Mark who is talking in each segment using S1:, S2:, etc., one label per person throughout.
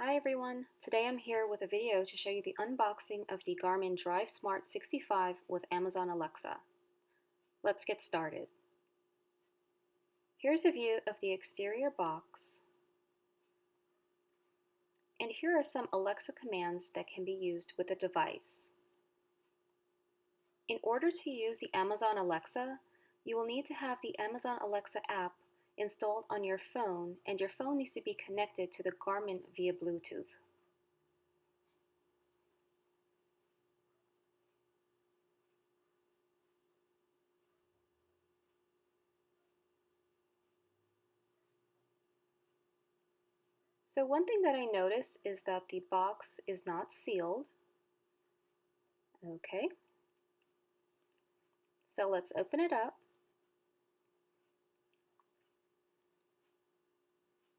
S1: Hi everyone, today I'm here with a video to show you the unboxing of the Garmin Drivesmart 65 with Amazon Alexa. Let's get started. Here's a view of the exterior box, and here are some Alexa commands that can be used with the device. In order to use the Amazon Alexa, you will need to have the Amazon Alexa app installed on your phone, and your phone needs to be connected to the Garmin via Bluetooth. So one thing that I noticed is that the box is not sealed. Okay, so let's open it up.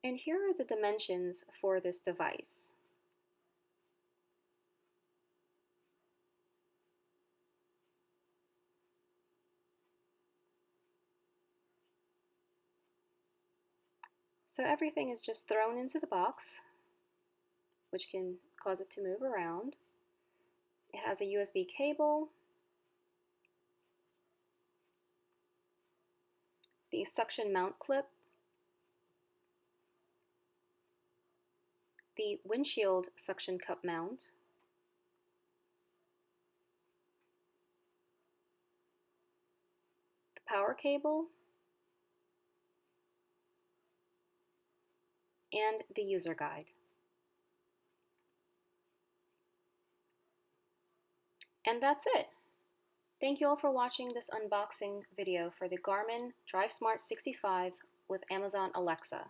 S1: And here are the dimensions for this device. So everything is just thrown into the box, which can cause it to move around. It has a USB cable, the suction mount clip, the windshield suction cup mount, the power cable, and the user guide. And that's it. Thank you all for watching this unboxing video for the Garmin Drivesmart 65 with Amazon Alexa.